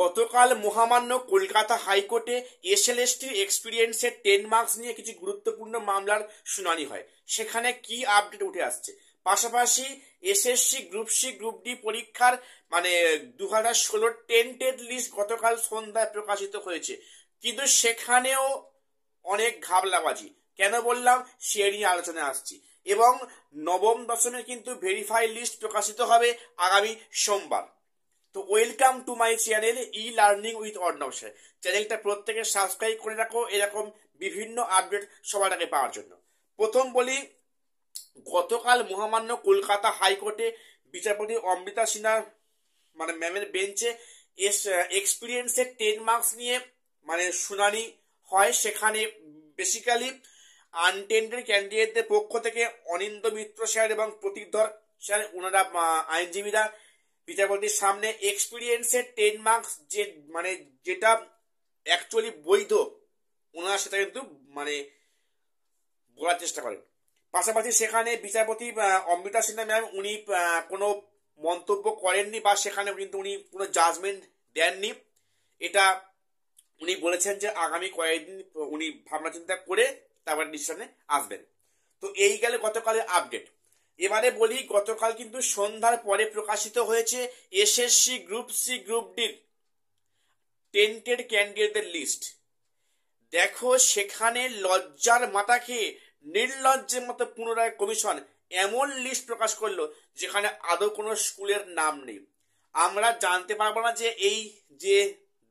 গতকাল মহামান্য কলকাতা হাইকোর্টে এসএলএসটি এক্সপিরিয়েন্সের 10 মার্কস নিয়ে কিছু গুরুত্বপূর্ণ মামলার শুনানি হয়। সেখানে কি আপডেট উঠে আসছে, পাশাপাশি SSC group C group D পরীক্ষার 2016 টেন্টেড লিস্ট গতকাল সন্ধ্যায় প্রকাশিত হয়েছে, কিন্তু সেখানেও অনেক ঘাবলাবাজি। কেন বললাম, সে নিয়ে আলোচনায় আসছি। এবং নবম দশমের কিন্তু ভেরিফাইড লিস্ট প্রকাশিত হবে আগামী সোমবার। তো welcome to my channel e learning with Arnab sir. চ্যানেলটা প্রত্যেকে সাবস্ক্রাইব করে রাখো এরকম বিভিন্ন আপডেট সবার আগে পাওয়ার জন্য। প্রথম বলি, গতকাল মহামান্য কলকাতা হাইকোর্টে বিচারপতি অমৃতা সিনহা ম্যামের বেঞ্চে এক্সপিরিয়েন্সের 10 মার্কস নিয়ে শুনানি হয়। সেখানে বেসিক্যালি আনটেন্ডেড ক্যান্ডিডেটদের পক্ষ থেকে অনিন্দ মিত্র স্যার এবং প্রতীকধর স্যার, ওনারা আইনজীবীরা বিচারপতির সামনে এক্সপিরিয়েন্সের 10 মার্কস যেটা অ্যাকচুয়ালি বৈধ, ওনারা সেটা কিন্তু বলার চেষ্টা করেন। পাশাপাশি সেখানে বিচারপতি অমৃতা সিনহা ম্যাম উনি কোনো মন্তব্য করেননি বা সেখানে কিন্তু উনি কোনো জাজমেন্ট দেননি। এটা উনি বলেছেন যে আগামী কয়েকদিন উনি ভাবনা চিন্তা করে তারপর ডিসিশনে আসবেন। তো এই গেলে গতকালের আপডেট। এবারে বলি, গতকাল কিন্তু সন্ধ্যার পরে প্রকাশিত হয়েছে SSC group C group D tainted ক্যান্ডিডেটদের লিস্ট। দেখো, সেখানে লজ্জার মাথা খেয়ে নির্লজ্জের মতো পুনরায় কমিশন এমন লিস্ট প্রকাশ করলো যেখানে আদৌ কোনো স্কুলের নাম নেই। আমরা জানতে পারবো না যে এই যে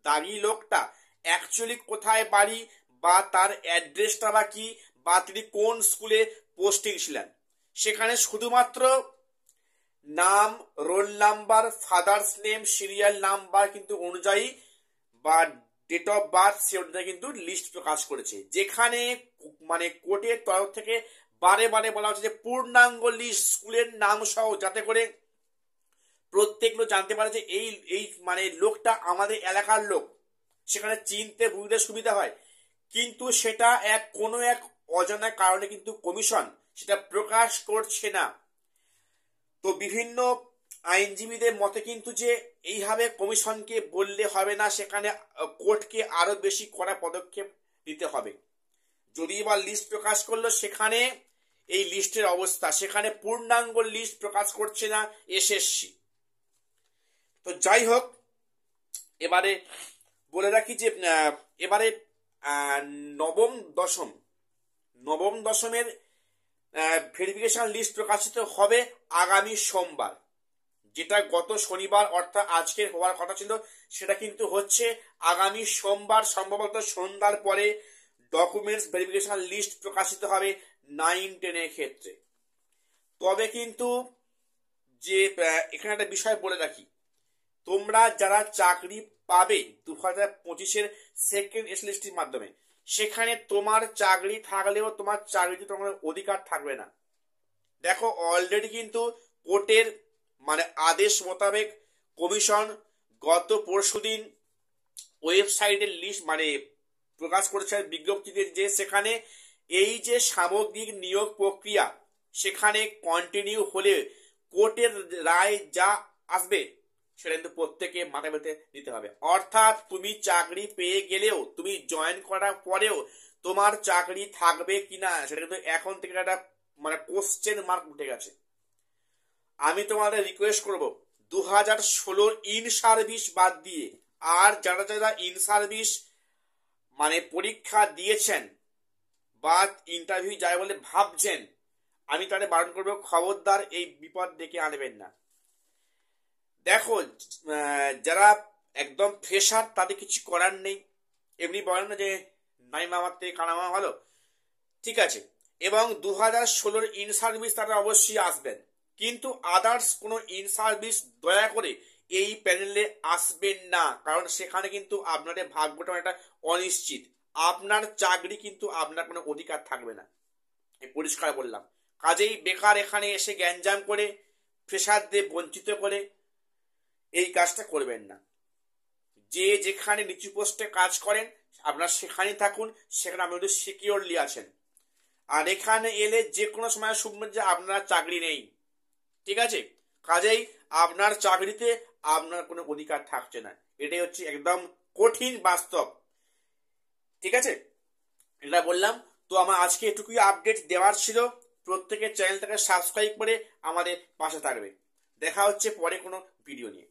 দাগি লোকটা অ্যাকচুয়ালি কোথায় বাড়ি, বা তার অ্যাড্রেসটা বা কি, বা তিনি কোন স্কুলে পোস্টিং ছিলেন। সেখানে শুধুমাত্র নাম, roll number, father's name, serial number কিন্তু অনুযায়ী বা ডেট অফ বার্থ সে অনুযায়ী কিন্তু লিস্ট প্রকাশ করেছে, যেখানে কোর্টের তরফ থেকে বারে বারে বলা হচ্ছে যে পূর্ণাঙ্গ লিস্ট স্কুলের নাম সহ, যাতে করে প্রত্যেক লোক জানতে পারে যে এই লোকটা আমাদের এলাকার লোক, সেখানে চিনতে বুঝতে সুবিধা হয়। কিন্তু সেটা কোনো এক অজানা কারণে কিন্তু কমিশন সেটা প্রকাশ করছে না। তো বিভিন্ন আইনজীবীদের মতে কিন্তু যে এইভাবে কমিশনকে বললে হবে না, সেখানে কোর্টকে আরো বেশি কড়া পদক্ষেপ নিতে হবে। যদি বা লিস্ট প্রকাশ করলো, সেখানে এই লিস্টের অবস্থা, সেখানে পূর্ণাঙ্গ লিস্ট প্রকাশ করছে না এসএসসি। তো যাই হোক, এবারে বলে রাখি যে এবারে নবম দশমের ভেরিফিকেশন লিস্ট প্রকাশিত হবে আগামী সোমবার। যেটা গত শনিবার অর্থাৎ আজকের হওয়ার কথা ছিল, সেটা কিন্তু হচ্ছে আগামী সোমবার, সম্ভবত সন্ধ্যার পরে ডকুমেন্টস ভেরিফিকেশন লিস্ট প্রকাশিত হবে 9-10 এর ক্ষেত্রে। তবে কিন্তু যে এখানে একটা বিষয় বলে রাখি, তোমরা যারা চাকরি পাবে 2025-এর সেকেন্ড এসএলএসটির মাধ্যমে, সেখানে তোমার চাকরি থাকলেও তোমার চাকরিতে তোমার অধিকার থাকবে না। দেখো, অলরেডি কিন্তু কোর্টের আদেশ মোতাবেক কমিশন গত পরশুদিন ওয়েবসাইটের লিস্ট প্রকাশ করেছে বিজ্ঞপ্তিতে, যে সেখানে এই যে সামগ্রিক নিয়োগ প্রক্রিয়া সেখানে কন্টিনিউ হলে কোর্টের রায় যা আসবে সেটা কিন্তু প্রত্যেকে মাথায় পেতে নিতে হবে। অর্থাৎ তুমি চাকরি পেয়ে গেলেও, তুমি জয়েন করার পরেও তোমার চাকরি থাকবে কিনা সেটা কিন্তু এখন থেকে একটা কোশ্চেন মার্ক উঠে গেছে। আমি তোমাদের রিকোয়েস্ট করব, 2016 ইন সার্ভিস বাদ দিয়ে আর যারা যারা ইন সার্ভিস পরীক্ষা দিয়েছেন বা ইন্টারভিউ যায় বলে ভাবছেন, আমি তাদের বারণ করবো, খবরদার এই বিপদ ডেকে আনবেন না। দেখো, যারা একদম ফ্রেশার তাদের কিছু করার নেই, এমনি বলেন না যে নাই মামার থেকে কানা মামা ভালো, ঠিক আছে। এবং 2016 ইন সার্ভিস তারা অবশ্যই আসবেন, কিন্তু আদার্স কোনো ইন সার্ভিস দয়া করে এই প্যানেলে আসবেন না, কারণ সেখানে কিন্তু আপনাদের ভাগ্যটা একটা অনিশ্চিত। আপনার চাকরি কিন্তু আপনার কোনো অধিকার থাকবে না, পরিষ্কার বললাম। কাজেই বেকার এখানে এসে গ্যাঞ্জাম করে ফ্রেশারদের বঞ্চিত করে এই কাজটা করবেন না। যে যেখানে নিচু পোস্টে কাজ করেন আপনারা সেখানেই থাকুন, সেখানে আপনি সিকিউরলি আছেন। আর এখানে এলে যে কোনো সময় শুনবেন যে আপনার চাকরি নেই, ঠিক আছে। কাজেই আপনার চাকরিতে আপনার কোনো অধিকার থাকছে না। এটাই হচ্ছে একদম কঠিন বাস্তব। ঠিক আছে, এটা বললাম। তো আমার আজকে এটুকুই আপডেট দেওয়ার ছিল। প্রত্যেকের চ্যানেলটাকে সাবস্ক্রাইব করে আমাদের পাশে থাকবে। দেখা হচ্ছে পরে কোনো ভিডিও নিয়ে।